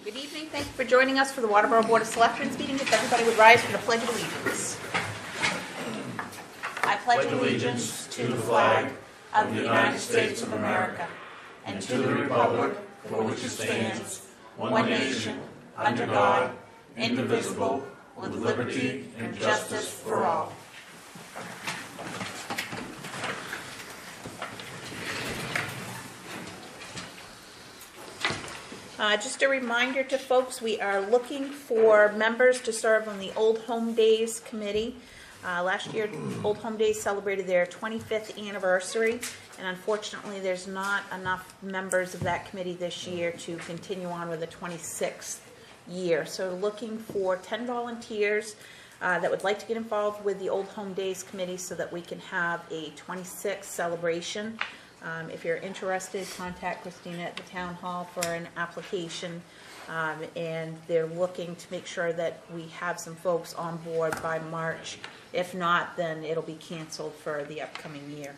Good evening. Thank you for joining us for the Waterboro Board of Selectmen meeting. If everybody would rise for the Pledge of Allegiance. I pledge allegiance to the flag of the United States of America and to the republic for which it stands, one nation, under God, indivisible, with liberty and justice for all. Just a reminder to folks, we are looking for members to serve on the Old Home Days Committee. Last year, Old Home Days celebrated their 25th anniversary, and unfortunately, there's not enough members of that committee this year to continue on with the 26th year. So looking for 10 volunteers that would like to get involved with the Old Home Days Committee so that we can have a 26th celebration. If you're interested, contact Christina at the town hall for an application, and they're looking to make sure that we have some folks on board by March. If not, then it'll be canceled for the upcoming year.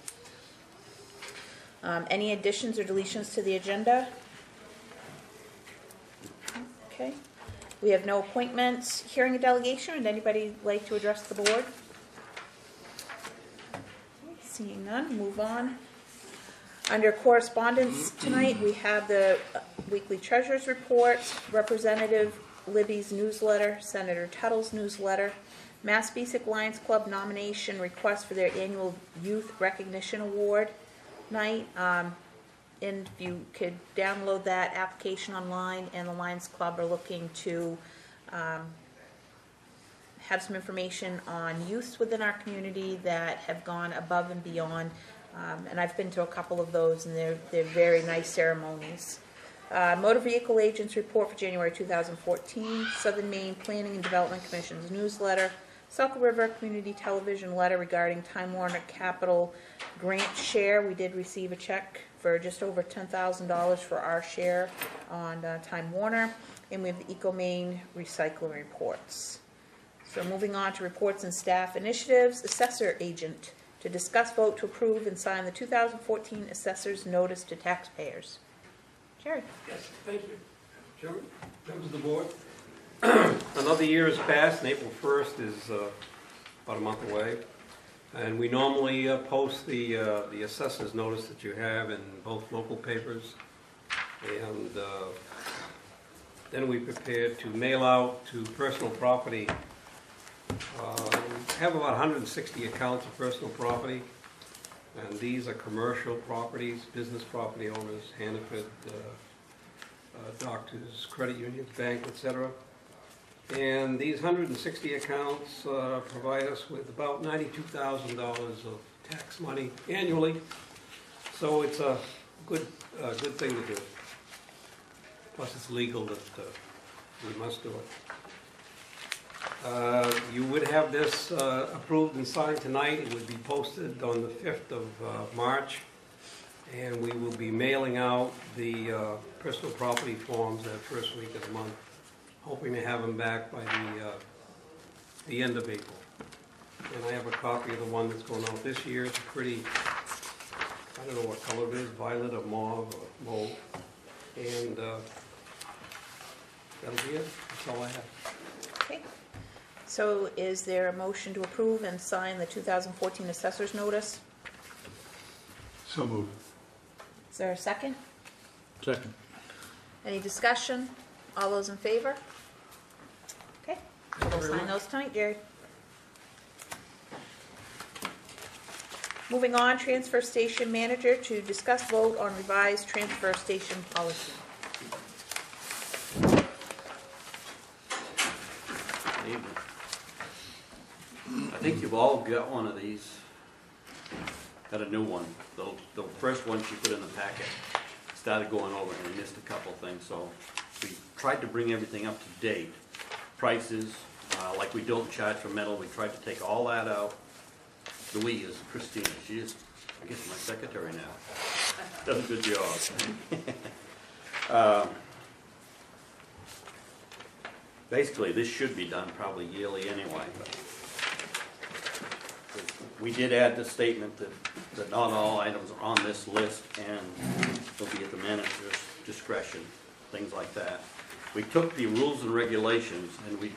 Any additions or deletions to the agenda? Okay. We have no appointments. Hearing a delegation. Would anybody like to address the board? Seeing none, move on. Under correspondence tonight, we have the weekly treasurer's report, Representative Libby's newsletter, Senator Tuttle's newsletter, Massabesic Lions Club nomination request for their annual Youth Recognition Award night. And if you could download that application online, and the Lions Club are looking to have some information on youths within our community that have gone above and beyond. And I've been to a couple of those, and they're very nice ceremonies. Motor Vehicle Agents Report for January 2014, Southern Maine Planning and Development Commission's newsletter, Saco River Community Television letter regarding Time Warner Capital grant share. We did receive a check for just over $10,000 for our share on Time Warner, and we have the EcoMaine recycling reports. So moving on to reports and staff initiatives, Assessor Agent to discuss, vote to approve, and sign the 2014 Assessors Notice to Taxpayers. Jerry. Yes, thank you. Chairman, members of the board. Another year has passed, and April 1st is about a month away. And we normally post the Assessors Notice that you have in both local papers. And then we prepare to mail out to personal property. Have about 160 accounts of personal property, and these are commercial properties, business property owners, Hannaford, doctors, credit unions, banks, etc. And these 160 accounts provide us with about $92,000 of tax money annually, so it's a good thing to do. Plus it's legal that we must do it. You would have this approved and signed tonight. It would be posted on the 5th of March, and we will be mailing out the personal property forms that first week of the month, hoping to have them back by the end of April. And I have a copy of the one that's going out this year. It's pretty, I don't know what color it is, violet or mauve or mauve, and that'll be it. That's all I have. Okay. So is there a motion to approve and sign the 2014 Assessors Notice? So moved. Is there a second? Second. Any discussion? All those in favor? Okay. So we'll sign those tonight, Jerry. Moving on, Transfer Station Manager to discuss, vote on revised transfer station policy. I think you've all got one of these. Got a new one. The first one she put in the packet. Started going over and missed a couple things, so we tried to bring everything up to date. Prices, like we don't charge for metal, we tried to take all that out. The we is Christina. She is, I guess, my secretary now. Does a good job. Basically, this should be done probably yearly anyway. But we did add the statement that not all items are on this list and will be at the manager's discretion, things like that. we took the rules and regulations, and we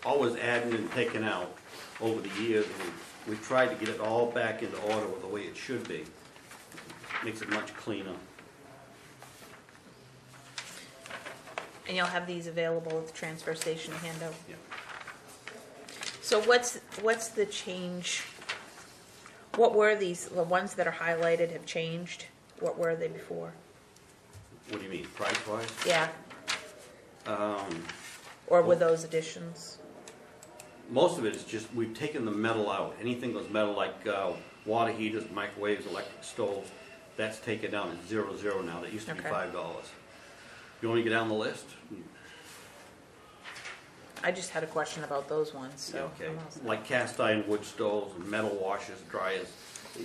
always added and taken out over the years, and we tried to get it all back into order with the way it should be. Makes it much cleaner. And you'll have these available at the transfer station handout. Yeah. So what's the change? What were these, the ones that are highlighted have changed? What were they before? What do you mean, price-wise? Yeah, or were those additions? Most of it is just, we've taken the metal out. Anything that's metal, like water heaters, microwaves, electric stoves, that's taken down. It's 0 now. That used to be Okay. $5. You want to get down the list? I just had a question about those ones, Yeah, so. okay. I'm all set. Like cast iron wood stoves, and metal washers, dryers,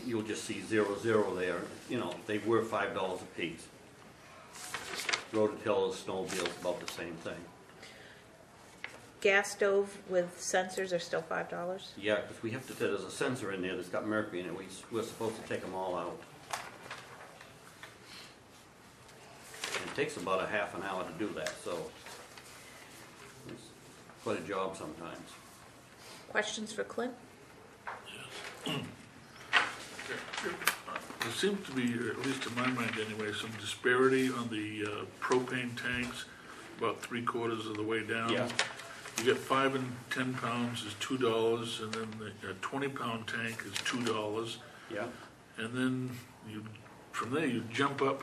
you'll just see 0 there. You know, they were $5 a piece. Rototillers, snowmobiles, about the same thing. Gas stove with sensors are still $5? Yeah, because we have to, there's a sensor in there that's got mercury in it. We're supposed to take them all out. And it takes about a half an hour to do that, so it's quite a job sometimes. Questions for Clint? There seems to be, at least in my mind anyway, some disparity on the propane tanks, about 3/4 of the way down. Yeah. You get 5 and 10 pounds is $2, and then the 20-pound tank is $2, Yeah, and then from there you jump up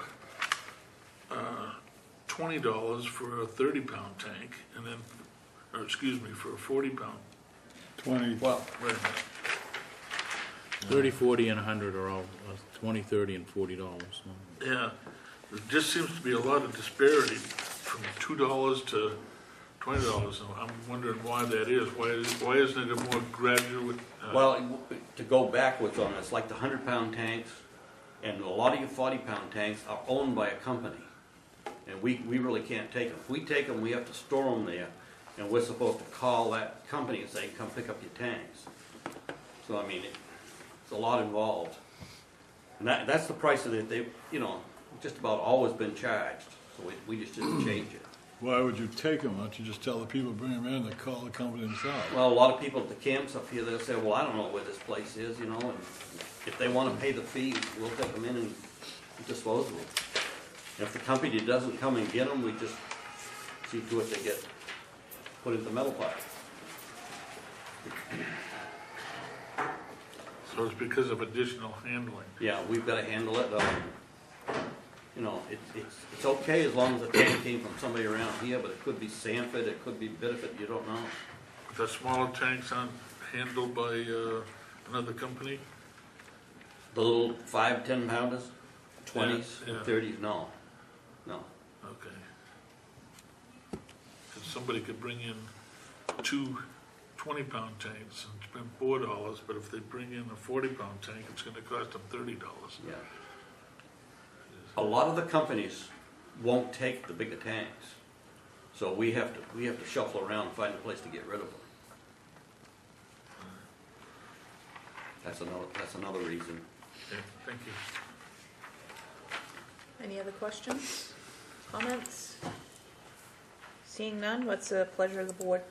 $20 for a 30-pound tank, and then, or excuse me, for a 40-pound. 20, well, Wait a minute. 30, 40, and 100 are all 20, 30, and $40. Yeah, there just seems to be a lot of disparity from $2 to $20. And I'm wondering why that is. Why isn't it a more gradual? well, to go backwards on this, like the 100-pound tanks and a lot of your 40-pound tanks are owned by a company. And we really can't take them. If we take them, we have to store them there, and we're supposed to call that company and say, come pick up your tanks. So, I mean, it's a lot involved. And that's the price that they've, you know, just about always been charged. So we just didn't change it. why would you take them? Why don't you just tell the people, bring them in, to call the company themselves? Well, a lot of people at the camps up here, they'll say, well, I don't know where this place is, you know, and if they want to pay the fee, we'll take them in and dispose of them. If the company doesn't come and get them, we just see to it they get put into metal pile. So it's because of additional handling. Yeah, we've got to handle it. You know, it's okay as long as the tank came from somebody around here, but it could be Sanford, it could be Bedford, you don't know. The smaller tanks aren't handled by another company? The little 5, 10 pounders, 20s, Yeah, yeah. 30s, no. Okay. Because somebody could bring in 2 20-pound tanks and spend $4, but if they bring in a 40-pound tank, it's going to cost them $30. Yeah. A lot of the companies won't take the bigger tanks, so we have to shuffle around and find a place to get rid of them. That's another reason. Okay, thank you. Any other questions, comments? Seeing none, what's the pleasure of the board?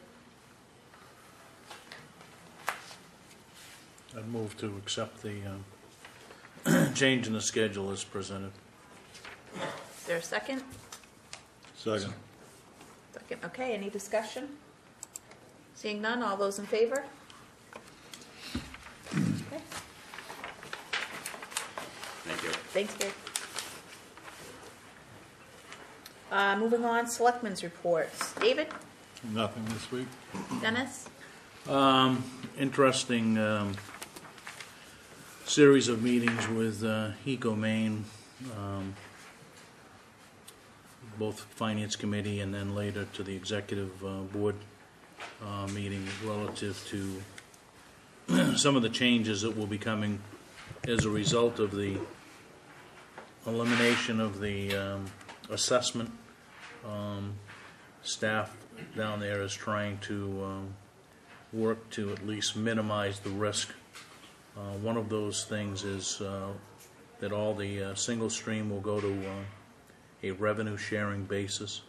I'd move to accept the change in the schedule as presented. Is there a second? Second. Second, okay, any discussion? Seeing none, all those in favor? Okay, Thank you. thanks, Gary. Moving on, Selectmen's reports. David? Nothing this week. Dennis? Interesting series of meetings with EcoMaine, both Finance Committee and then later to the Executive Board meeting relative to some of the changes that will be coming as a result of the elimination of the assessment. Staff down there is trying to work to at least minimize the risk. One of those things is that all the single stream will go to a revenue sharing basis.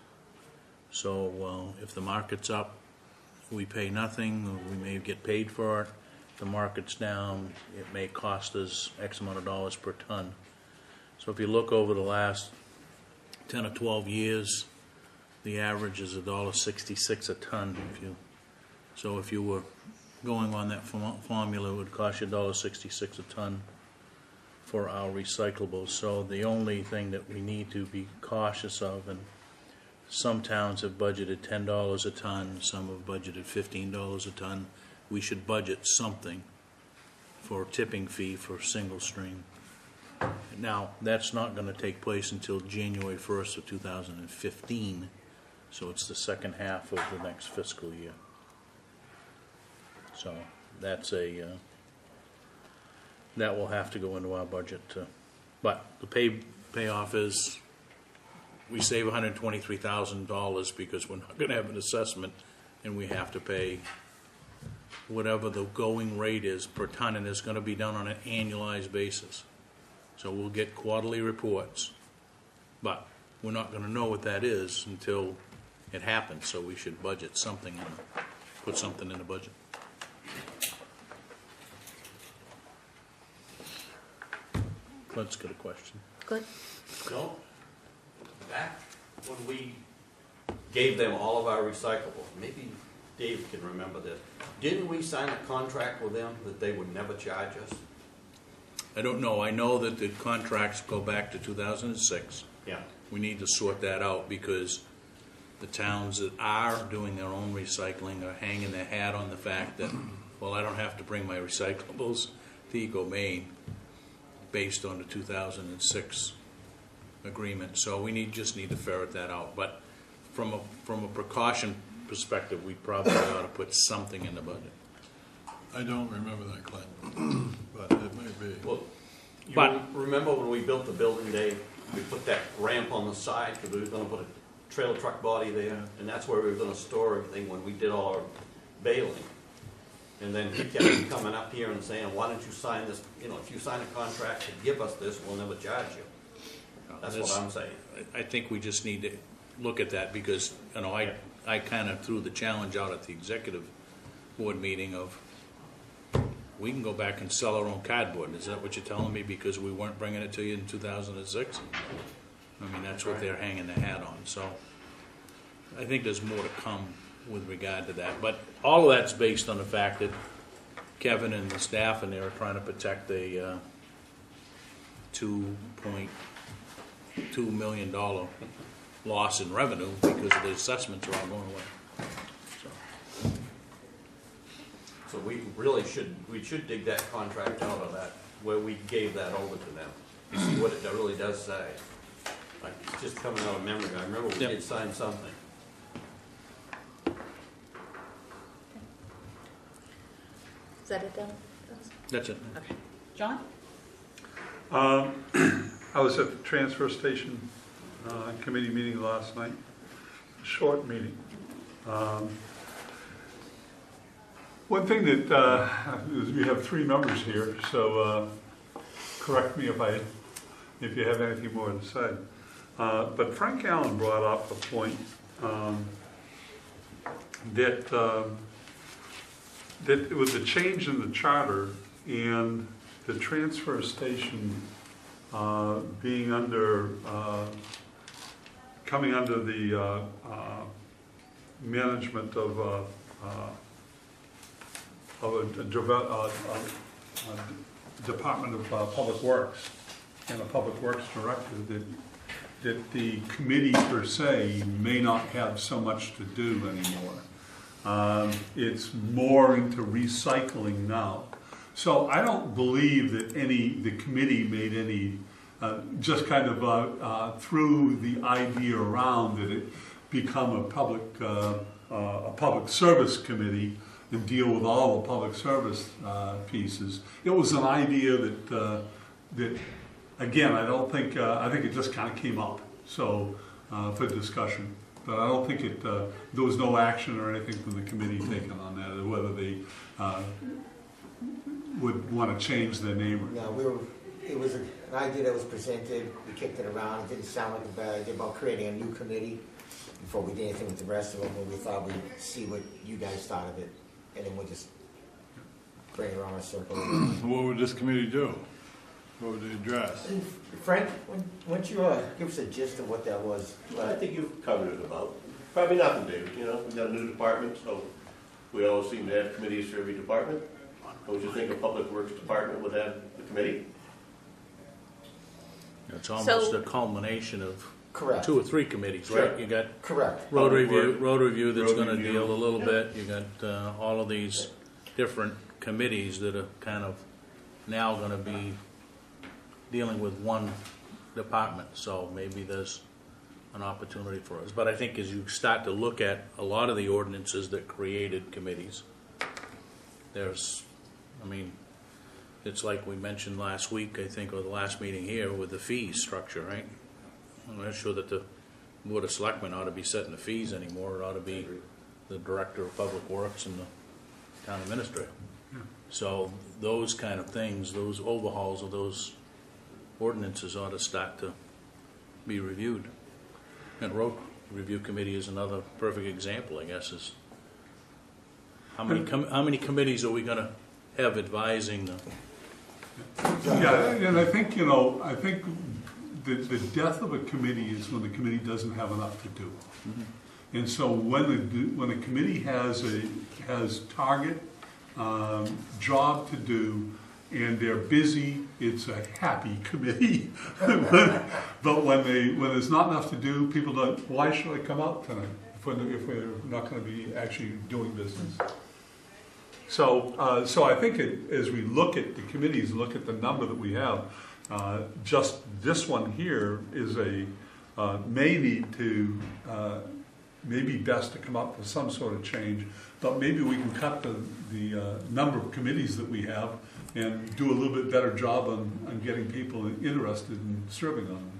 So if the market's up, we pay nothing, or we may get paid for it. If the market's down, it may cost us X amount of dollars per ton. So if you look over the last 10 or 12 years, the average is $1.66 a ton. So if you were going on that formula, it would cost you $1.66 a ton for our recyclables. So the only thing that we need to be cautious of, and some towns have budgeted $10 a ton, some have budgeted $15 a ton. We should budget something for a tipping fee for single stream. Now, that's not going to take place until January 1st of 2015, so it's the second half of the next fiscal year. So that's that will have to go into our budget. But the payoff is we save $123,000 because we're not going to have an assessment, and we have to pay whatever the going rate is per ton, and it's going to be done on an annualized basis. So we'll get quarterly reports, but we're not going to know what that is until it happens, so we should budget something in, put something in the budget. Let's get a question. Good. So, back when we gave them all of our recyclables, maybe Dave can remember this, didn't we sign a contract with them that they would never charge us? I don't know. I know that the contracts go back to 2006. Yeah. We need to sort that out because the towns that are doing their own recycling are hanging their hat on the fact that, well, I don't have to bring my recyclables to EcoMaine based on the 2006 agreement. So we just need to ferret that out. But from a precaution perspective, we probably ought to put something in the budget. I don't remember that, Glenn, but it may be. Well, you But- remember when we built the building, Dave, we put that ramp on the side because we were going to put a trailer truck body there, and that's where we were going to store everything when we did all our baling. And then he kept coming up here and saying, why don't you sign this, if you sign a contract to give us this, we'll never charge you. That's what I'm saying. I think we just need to look at that because, I kind of threw the challenge out at the executive board meeting of, we can go back and sell our own cardboard. Is that what you're telling me because we weren't bringing it to you in 2006? I mean, that's what they're hanging their hat on. So I think there's more to come with regard to that. But all of that's based on the fact that Kevin and the staff and they are trying to protect a $2.2 million loss in revenue because of the assessments are all going away. So we really should dig that contract out of that, where we gave that over to them, to see what it really does say. Like, it's just coming out of memory. I remember we did sign something. Is that it, Dennis? That's it. Okay. John? I was at the transfer station committee meeting last night, short meeting. One thing that, we have three members here, so correct me if you have anything more to say. But Frank Allen brought up a point that it was a change in the charter and the transfer station being coming under the management of a Department of Public Works and a Public Works Director, that the committee per se may not have so much to do anymore. It's more into recycling now. So I don't believe that the committee made any, just kind of threw the idea around that it become a public service committee and deal with all the public service pieces. It was an idea that again, I think it just kind of came up for discussion. But I don't think there was no action or anything from the committee taken on that, or whether they would want to change their name. No, it was an idea that was presented, we kicked it around, it didn't sound like a bad idea about creating a new committee. In before we did anything with the rest of them, and we thought we'd see what you guys thought of it, and then we'll just bring it around a circle. What would this committee do? What would they address? And Frank, why don't you give us a gist of what that was? I think you've covered it about. Probably nothing, David, you know, we've got a new department, so we always seem to have committees for every department. Don't you think a public works department would have a committee? It's almost a culmination of Correct. 2 or 3 committees, right? Sure. You got Correct. road Public review that's road gonna review. deal a little bit. You got all of these different committees that are kind of now gonna be dealing with one department, so maybe there's an opportunity for us. But I think as you start to look at a lot of the ordinances that created committees, there's, I mean, it's like we mentioned last week, I think, or the last meeting here, with the fees structure, right? I'm not sure that the Board of Selectmen ought to be setting the fees anymore. It ought to be the Director of Public Works and the Town Administrator. So those kind of things, those overhauls of those ordinances ought to start to be reviewed. And Road Review Committee is another perfect example, I guess, is how many committees are we going to have advising the... Yeah, and I think, you know, I think the death of a committee is when the committee doesn't have enough to do. And so when a committee has target job to do and they're busy, it's a happy committee. But when there's not enough to do, people don't, why should I come out tonight if we're not going to be actually doing business? So I think as we look at the committees, look at the number that we have, just this one here is may need to, maybe best to come up with some sort of change, but maybe we can cut the number of committees that we have and do a little bit better job on getting people interested in serving on them.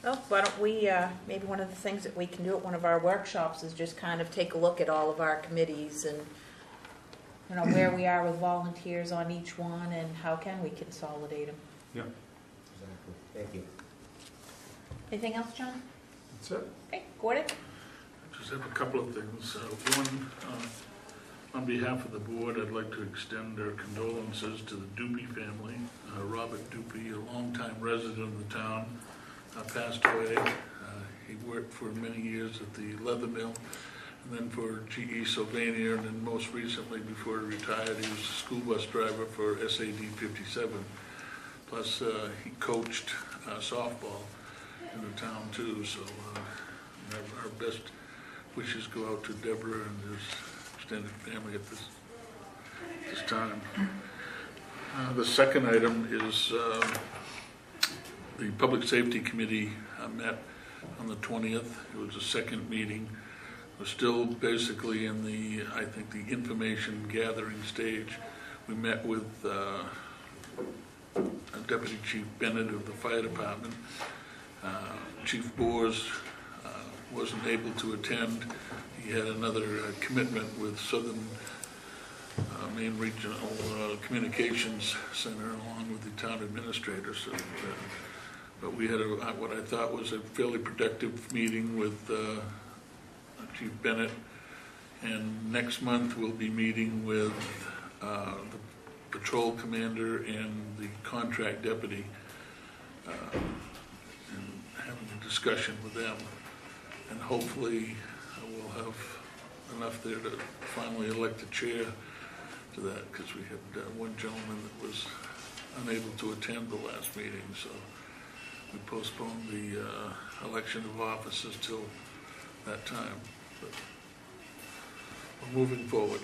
Well, why don't we, maybe one of the things that we can do at one of our workshops is just kind of take a look at all of our committees and, you know, where we are with volunteers on each one and how can we consolidate them. Yeah, Exactly. Thank you. Anything else, John? that's it. Okay, Gordon? Just have a couple of things. One, on behalf of the board, I'd like to extend our condolences to the Doopy family. Robert Doopy, a longtime resident of the town, passed away. He worked for many years at the leather mill, and then for GE Sylvania, and then most recently, before he retired, he was a school bus driver for SAD 57. Plus, he coached softball in the town too, so our best wishes go out to Deborah and his extended family at this time. The second item is the Public Safety Committee met on the 20th. It was a second meeting. We're still basically in the, I think, the information gathering stage. We met with Deputy Chief Bennett of the Fire Department. Chief Boers wasn't able to attend. He had another commitment with Southern Maine Regional Communications Center along with the town administrator. So, but we had what I thought was a fairly productive meeting with Chief Bennett. And next month we'll be meeting with the patrol commander and the contract deputy and having a discussion with them. And hopefully we'll have enough there to finally elect a chair to that, because we had one gentleman that was unable to attend the last meeting, so we postponed the election of officers till that time. But we're moving forward.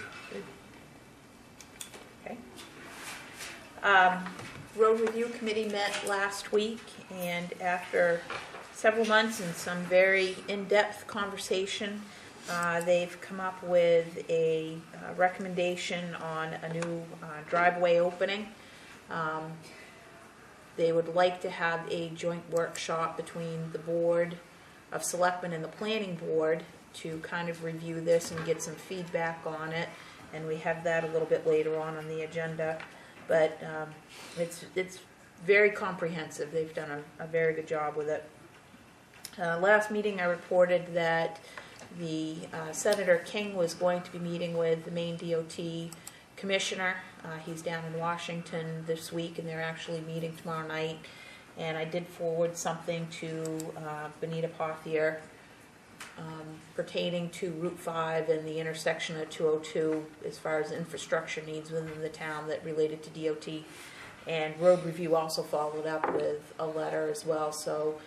Okay. Road Review Committee met last week, and after several months and some very in-depth conversation, they've come up with a recommendation on a new driveway opening. They would like to have a joint workshop between the Board of Selectmen and the Planning Board to kind of review this and get some feedback on it, and we have that a little bit later on the agenda. But it's very comprehensive. They've done a very good job with it. Last meeting, I reported that the Senator King was going to be meeting with the Maine DOT Commissioner. He's down in Washington this week, and they're actually meeting tomorrow night. And I did forward something to Benita Pothier pertaining to Route 5 and the intersection of 202 as far as infrastructure needs within the town that related to DOT. And Road Review also followed up with a letter as well. So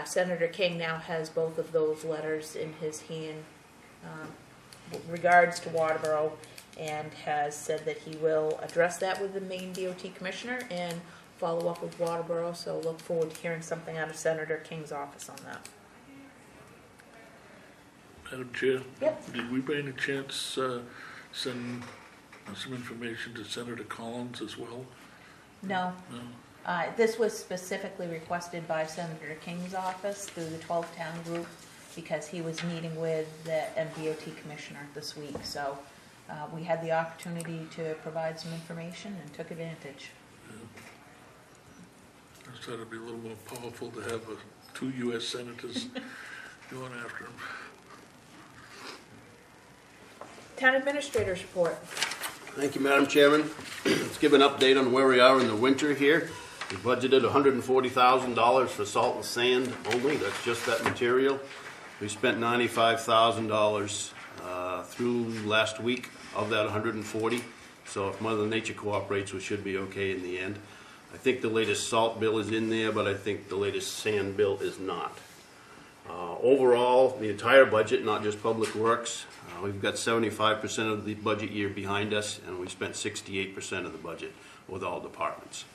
Senator King now has both of those letters in his hand regards to Waterboro, and has said that he will address that with the Maine DOT Commissioner and follow up with Waterboro. So look forward to hearing something out of Senator King's office on that. Madam Chair? Yep. Did we by any chance send some information to Senator Collins as well? No. No? This was specifically requested by Senator King's office through the 12-town group because he was meeting with the MDOT Commissioner this week. So we had the opportunity to provide some information and took advantage. I just thought it'd be a little more powerful to have two U.S. senators going after him. Town Administrator's report. Thank you, Madam Chairman. Let's give an update on where we are in the winter here. We budgeted $140,000 for salt and sand only. That's just that material. We spent $95,000 through last week of that $140,000. So if Mother Nature cooperates, we should be okay in the end. I think the latest salt bill is in there, but I think the latest sand bill is not. Overall, the entire budget, not just Public Works, we've got 75% of the budget year behind us, and we spent 68% of the budget with all departments.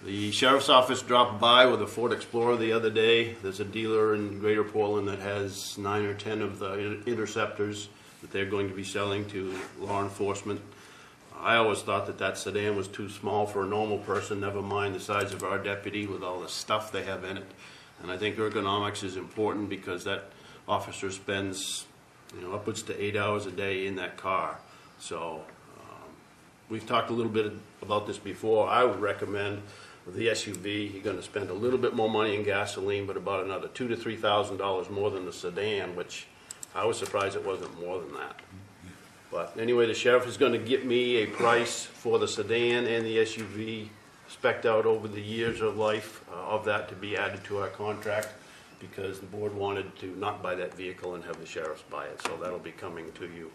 The Sheriff's Office dropped by with a Ford Explorer the other day. There's a dealer in Greater Portland that has 9 or 10 of the Interceptors that they're going to be selling to law enforcement. I always thought that that sedan was too small for a normal person, never mind the size of our deputy with all the stuff they have in it. And I think ergonomics is important because that officer spends, upwards to 8 hours a day in that car. So we've talked a little bit about this before. I would recommend the SUV. You're going to spend a little bit more money in gasoline, but about another $2,000 to $3,000 more than the sedan, which I was surprised it wasn't more than that. But anyway, the sheriff is going to get me a price for the sedan and the SUV spec'd out over the years of life of that to be added to our contract, because the board wanted to not buy that vehicle and have the sheriffs buy it. So that'll be coming to you,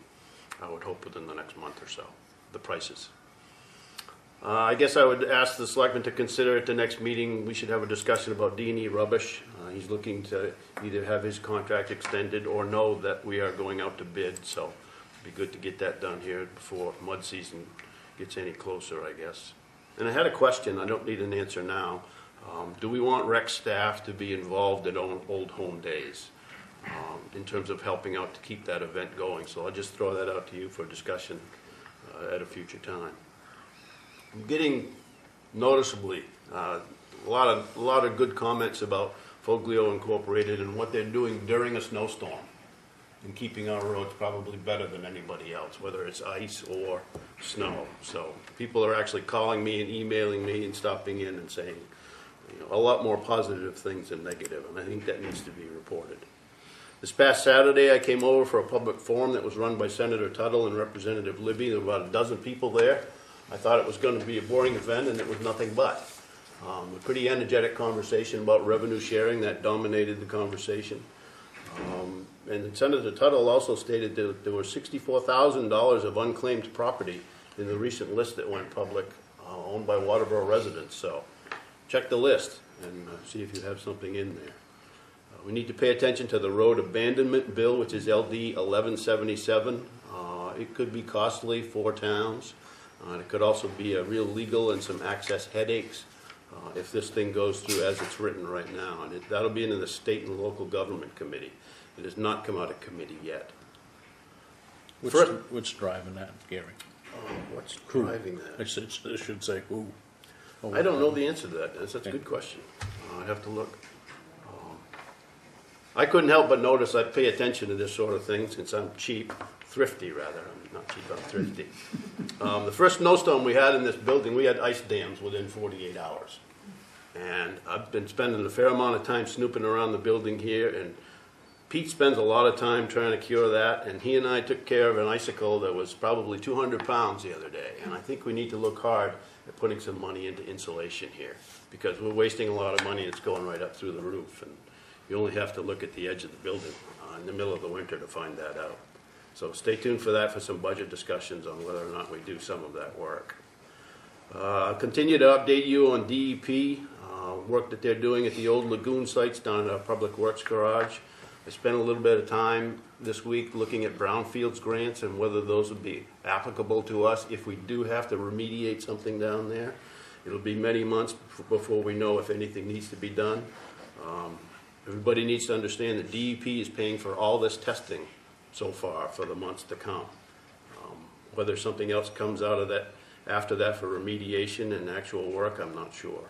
I would hope, within the next month or so, the prices. I guess I would ask the selectmen to consider at the next meeting, we should have a discussion about D&E rubbish. He's looking to either have his contract extended or know that we are going out to bid. So it'd be good to get that done here before mud season gets any closer, I guess. And I had a question, I don't need an answer now. Do we want rec staff to be involved in Old Home Days in terms of helping out to keep that event going? So I'll just throw that out to you for discussion at a future time. I'm getting noticeably a lot of good comments about Foglio Incorporated and what they're doing during a snowstorm and keeping our roads probably better than anybody else, whether it's ice or snow. So people are actually calling me and emailing me and stopping in and saying, a lot more positive things than negative, and I think that needs to be reported. This past Saturday, I came over for a public forum that was run by Senator Tuttle and Representative Libby. There were about a dozen people there. I thought it was going to be a boring event, and it was nothing but. A pretty energetic conversation about revenue sharing that dominated the conversation. And Senator Tuttle also stated that there were $64,000 of unclaimed property in the recent list that went public, owned by Waterboro residents. So check the list and see if you have something in there. We need to pay attention to the road abandonment bill, which is LD 1177. It could be costly for towns. It could also be a real legal and some access headaches if this thing goes through as it's written right now. And that'll be in the State and Local Government Committee. It has not come out of committee yet. What's driving that, Gary? What's driving that? It should say who. I don't know the answer to that. That's a good question. I'd have to look. I couldn't help but notice I'd pay attention to this sort of thing since I'm thrifty rather. I'm not cheap, I'm thrifty. The first snowstorm we had in this building, we had ice dams within 48 hours. And I've been spending a fair amount of time snooping around the building here, and Pete spends a lot of time trying to cure that, and he and I took care of an icicle that was probably 200 pounds the other day. And I think we need to look hard at putting some money into insulation here, because we're wasting a lot of money and it's going right up through the roof. And you only have to look at the edge of the building in the middle of the winter to find that out. So stay tuned for that, for some budget discussions on whether or not we do some of that work. I'll continue to update you on DEP, work that they're doing at the old lagoon sites down at our Public Works garage. I spent a little bit of time this week looking at brownfields grants and whether those would be applicable to us if we do have to remediate something down there. It'll be many months before we know if anything needs to be done. Everybody needs to understand that DEP is paying for all this testing so far for the months to come. Whether something else comes out of that after that for remediation and actual work, I'm not sure.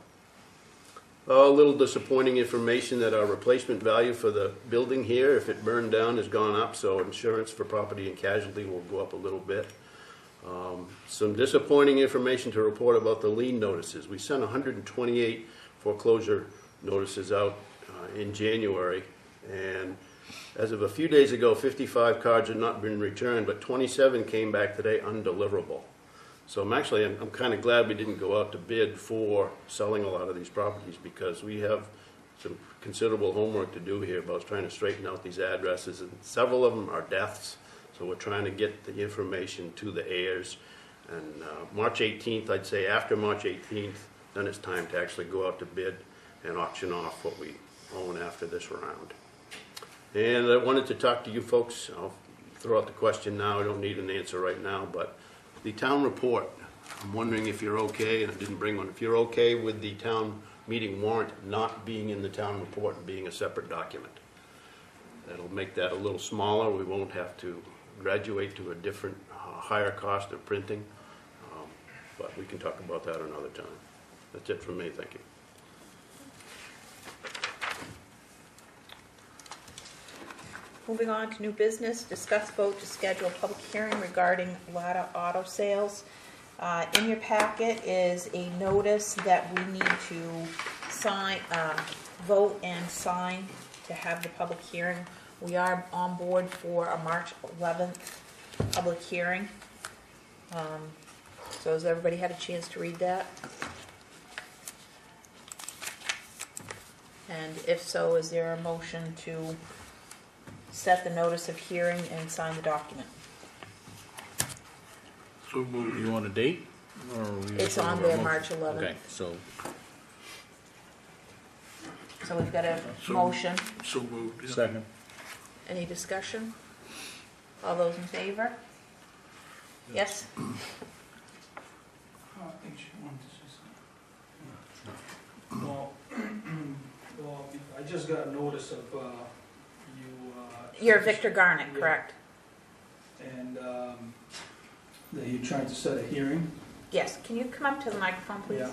A little disappointing information that our replacement value for the building here, if it burned down, has gone up, so insurance for property and casualty will go up a little bit. Some disappointing information to report about the lien notices. We sent 128 foreclosure notices out in January, and as of a few days ago, 55 cards had not been returned, but 27 came back today undeliverable. So I'm kind of glad we didn't go out to bid for selling a lot of these properties, because we have some considerable homework to do here about trying to straighten out these addresses, and several of them are deaths. So we're trying to get the information to the heirs. And March 18th, I'd say after March 18th, then it's time to actually go out to bid and auction off what we own after this round. And I wanted to talk to you folks. I'll throw out the question now. I don't need an answer right now, but the town report, I'm wondering if you're okay, and I didn't bring one, if you're okay with the town meeting warrant not being in the town report and being a separate document. That'll make that a little smaller. We won't have to graduate to a different, higher cost of printing, but we can talk about that another time. That's it from me. Thank you. Moving on to new business, discuss vote to schedule a public hearing regarding Lada Auto Sales. In your packet is a notice that we need to sign, vote and sign to have the public hearing. We are on board for a March 11th public hearing. So has everybody had a chance to read that? And if so, is there a motion to set the notice of hearing and sign the document? So moved. You want a date? Or It's on there, March 11th. Okay, so So we've got a So- motion. So moved, yeah. second. Any discussion? All those in favor? Yes? I think she wanted to say something. Well, I just got a notice of you. You're Victor Garnick, Yeah. correct? And that you're trying to set a hearing. Yes. Can you come up to the microphone, please? Yeah.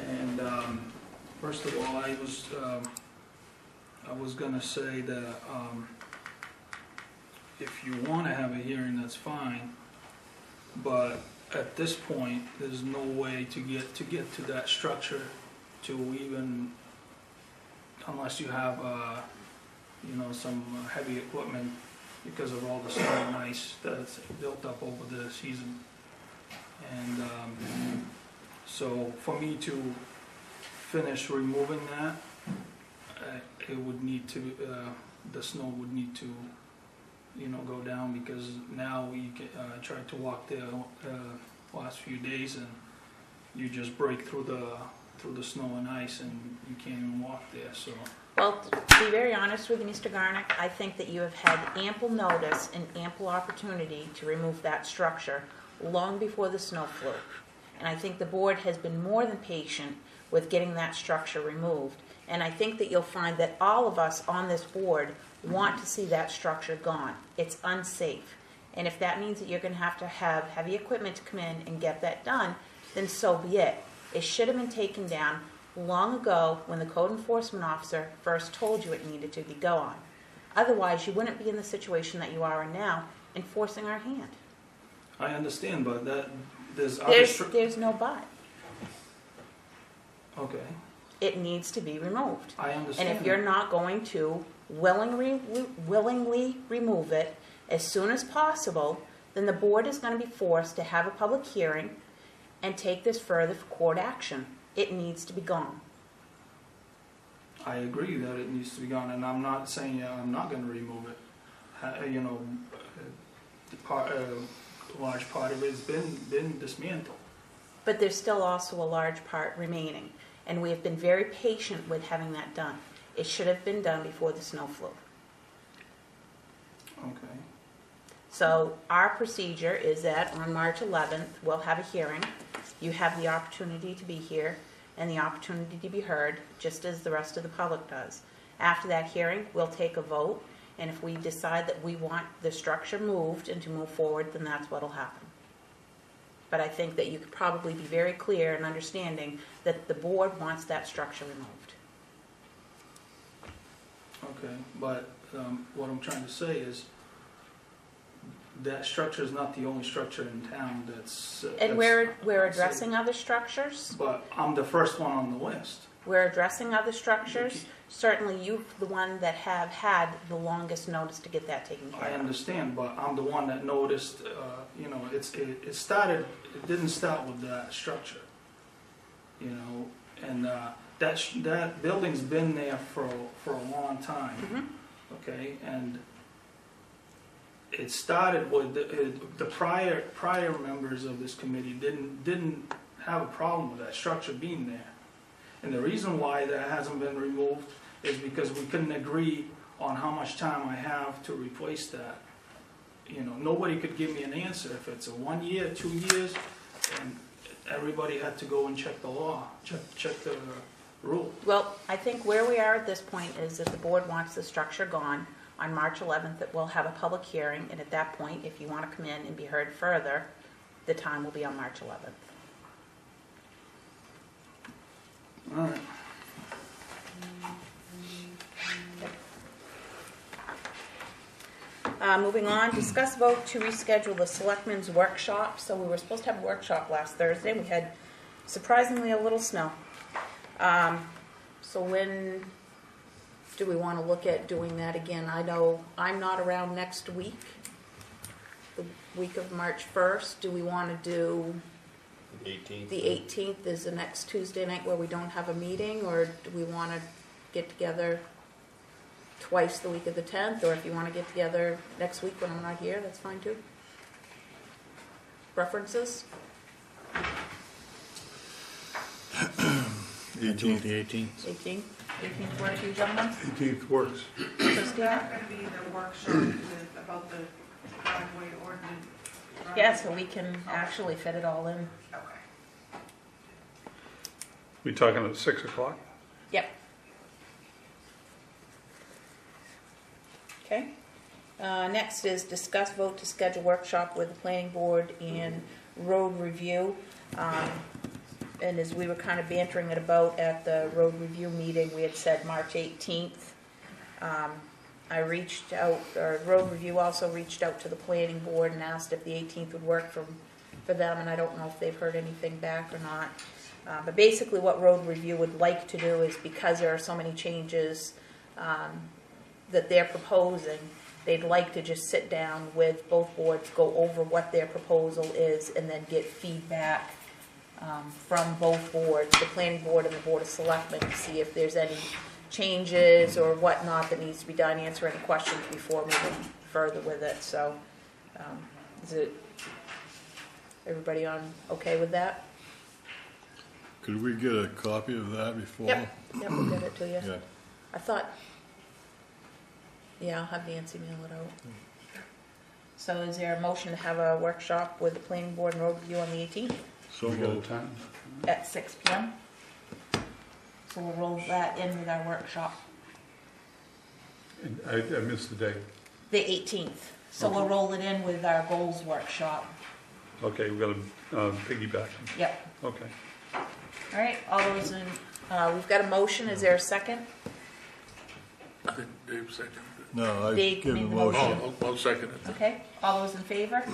And first of all, I was gonna say that if you want to have a hearing, that's fine. But at this point, there's no way to get to that structure to even, unless you have some heavy equipment because of all the snow and ice that's built up over the season. And so for me to finish removing that, it would need to, the snow would need to, go down, because now we tried to walk there last few days, and you just break through the snow and ice, and you can't even walk there. So Well, to be very honest with you, Mr. Garnick, I think that you have had ample notice and ample opportunity to remove that structure long before the snow flew. And I think the board has been more than patient with getting that structure removed. And I think that you'll find that all of us on this board want to see that structure gone. It's unsafe. And if that means that you're going to have heavy equipment to come in and get that done, then so be it. It should have been taken down long ago when the code enforcement officer first told you it needed to be gone. Otherwise, you wouldn't be in the situation that you are in now, enforcing our hand. I understand, but there's other There's no but. Okay, It needs to be removed. I And understand. if you're not going to willingly remove it as soon as possible, then the board is going to be forced to have a public hearing and take this further for court action. It needs to be gone. I agree that it needs to be gone, and I'm not saying I'm not gonna remove it. You know, a large part of it's been dismantled. But there's still also a large part remaining, and we have been very patient with having that done. It should have been done before the snow flew. Okay. So our procedure is that on March 11th, we'll have a hearing. You have the opportunity to be here and the opportunity to be heard, just as the rest of the public does. After that hearing, we'll take a vote, and if we decide that we want the structure moved and to move forward, then that's what'll happen. But I think that you could probably be very clear in understanding that the board wants that structure removed. Okay, but what I'm trying to say is that structure is not the only structure in town that's... And we're addressing other structures. But I'm the first one on the list. We're addressing other structures. Certainly you're the one that have had the longest notice to get that taken I care of. understand, but I'm the one that noticed, you know, it didn't start with that structure. You know, and that building's been there for a long time. Mhm. Okay, and it started with the prior members of this committee didn't have a problem with that structure being there. And the reason why that hasn't been removed is because we couldn't agree on how much time I have to replace that. You know, nobody could give me an answer if it's a 1 year, 2 years, and everybody had to go and check the law, check the rule. Well, I think where we are at this point is that the board wants the structure gone. On March 11th, that we'll have a public hearing, and at that point, if you want to come in and be heard further, the time will be on March 11th. All right. Moving on, discuss vote to reschedule the Selectmen's workshop. So we were supposed to have a workshop last Thursday. We had surprisingly a little snow. So when do we want to look at doing that again? I know I'm not around next week, the week of March 1st. Do we want to do 18th. the 18th is the next Tuesday night where we don't have a meeting, or do we want to get together twice the week of the 10th, or if you want to get together next week when I'm not here, that's fine too. Preferences? 18th. The 18th. 18th work for you gentlemen? 18th works. Christine? That going to be the workshop about the driveway ordinance? Yeah, so we can actually fit it all in. Okay. We talking at 6 o'clock? Yep. Okay. Next is discuss vote to schedule workshop with the planning board and road review. And as we were kind of bantering it about at the road review meeting, we had said March 18th. I reached out, or road review also reached out to the planning board and asked if the 18th would work for them, and I don't know if they've heard anything back or not. But basically what road review would like to do is, because there are so many changes that they're proposing, they'd like to just sit down with both boards, go over what their proposal is, and then get feedback from both boards, the planning board and the board of selectmen, to see if there's any changes or whatnot that needs to be done, answer any questions before moving further with it. So is it everybody on okay with that? Could we get a copy of that before? Yep, we'll get it to you. Yeah. I thought, yeah, I'll have Nancy mail it out. So is there a motion to have a workshop with the planning board and road review on the 18th So We got a moved. time? at 6 p.m.? So we'll roll that in with our workshop, I missed the date. the 18th. So we'll roll it in with our goals workshop. Okay, we're going to piggyback. Yep. Okay. All right, all those in, we've got a motion. Is there a second? I think Dave seconded it. No, I Dave give a made the motion. motion. I'll second it. Okay, all those in favor?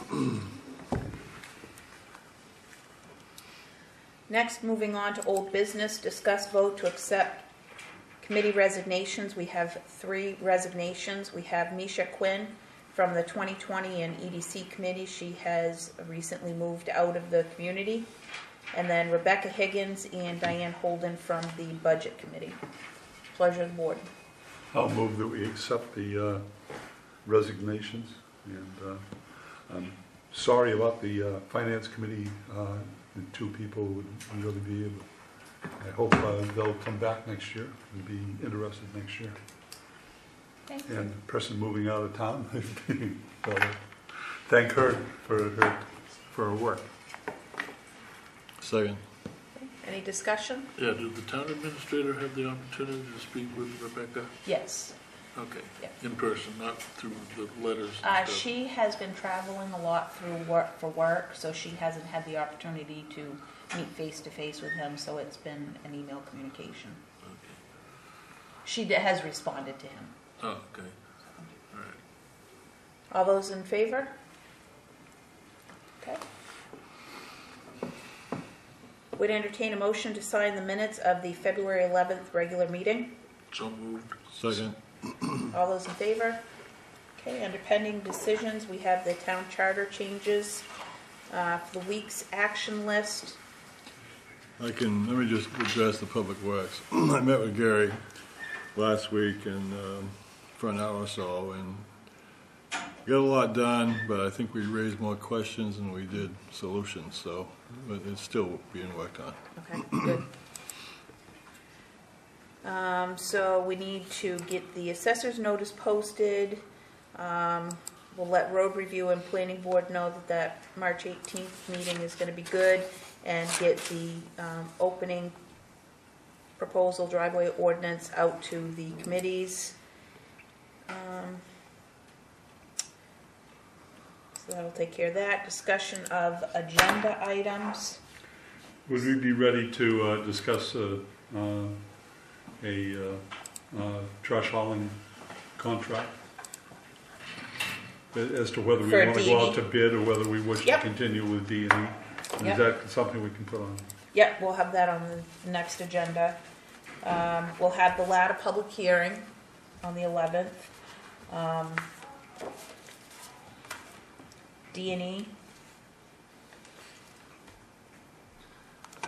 Next, moving on to old business, discuss vote to accept committee resignations. We have 3 resignations. We have Misha Quinn from the 2020 and EDC committee. She has recently moved out of the community. And then Rebecca Higgins and Diane Holden from the budget committee. Pleasure of the board. I'll move that we accept the resignations, and I'm sorry about the finance committee. The 2 people would really be able. I hope they'll come back next year and be interested next year. Thank you. And the person moving out of town, so thank her for her work. Second. Any discussion? Yeah, did the town administrator have the opportunity to speak with Rebecca? Yes. Okay, Yeah. in person, not through the letters and stuff. She has been traveling a lot through work, so she hasn't had the opportunity to meet face to face with him, so it's been an email communication. Okay. She has responded to him. Oh, okay. All right. All those in favor? Okay. Would entertain a motion to sign the minutes of the February 11th regular meeting. So moved. Second. All those in favor? Okay, under pending decisions, we have the town charter changes for the week's action list. Let me just address the public works. I met with Gary last week and for an hour or so, and got a lot done, but I think we raised more questions than we did solutions, so but it's still being worked on. Okay, good. So we need to get the assessor's notice posted. We'll let road review and planning board know that March 18th meeting is going to be good, and get the opening proposal driveway ordinance out to the committees. So that'll take care of that. Discussion of agenda items. Would we be ready to discuss a trash hauling contract? As to whether we For want to go out to bid or whether we wish Yep. to continue with D&E? Is Yep. that something we can put on? Yep, we'll have that on the next agenda. We'll have the ladder public hearing on the 11th. D&E.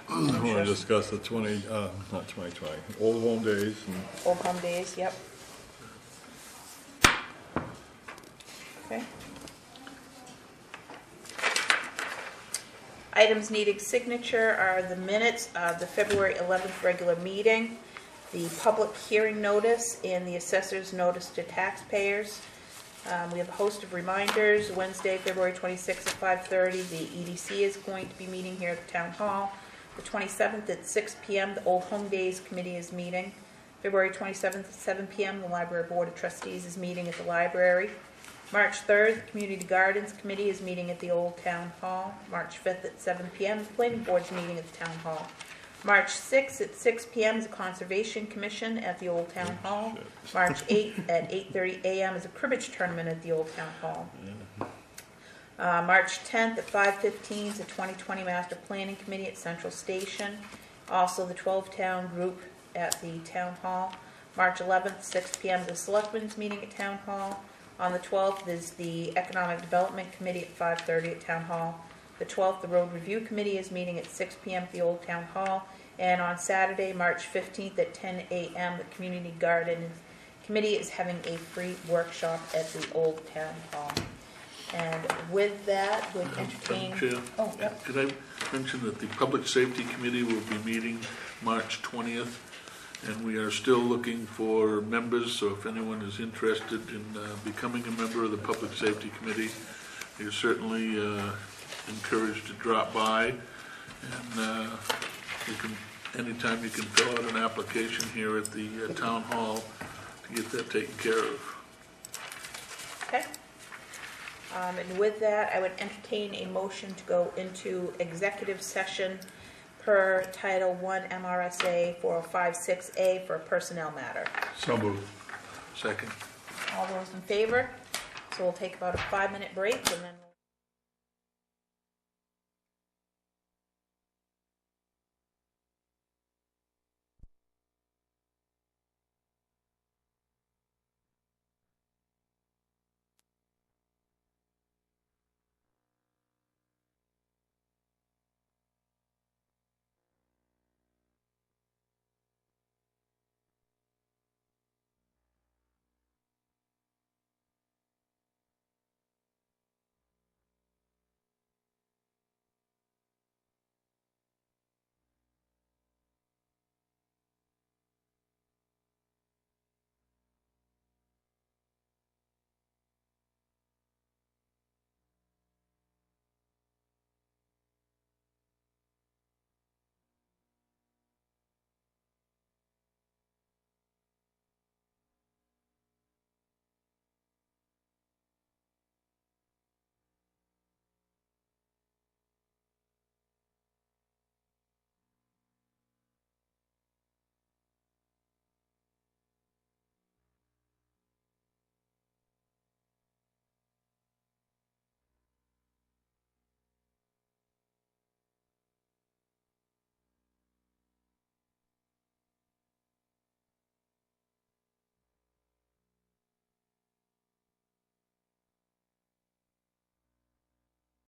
I want to discuss the not 2020, Old Home Days, and Old Home Days, yep. Okay. Items needing signature are the minutes of the February 11th regular meeting, the public hearing notice, and the assessor's notice to taxpayers. We have a host of reminders. Wednesday, February 26th at 5:30, the EDC is going to be meeting here at the Town Hall. The 27th at 6 p.m., the Old Home Days Committee is meeting. February 27th at 7 p.m., the Library Board of Trustees is meeting at the library. March 3rd, the Community Gardens Committee is meeting at the Old Town Hall. March 5th at 7 p.m., the Planning Board is meeting at the Town Hall. March 6th at 6 p.m. is the Conservation Commission at the Old Town Hall. March 8th at 8:30 a.m. is a cribbage tournament at the Old Town Hall. March 10th at 5:15 is the 2020 Master Planning Committee at Central Station. Also the 12-town group at the Town Hall. March 11th, 6 p.m. is the Selectmen's meeting at Town Hall. On the 12th is the Economic Development Committee at 5:30 at Town Hall. The 12th, the Road Review Committee is meeting at 6 p.m. at the Old Town Hall. And on Saturday, March 15th at 10 a.m., the Community Garden Committee is having a free workshop at the Old Town Hall. And with that, we'll entertain... Madam Chair, Oh, yep. could I mention that the Public Safety Committee will be meeting March 20th, and we are still looking for members, so if anyone is interested in becoming a member of the Public Safety Committee, you're certainly encouraged to drop by, and anytime you can fill out an application here at the Town Hall to get that taken care of. Okay. And with that, I would entertain a motion to go into executive session per Title 1 MRSA 4056A for a personnel matter. So moved. Second. All those in favor? So we'll take about a 5-minute break and then we'll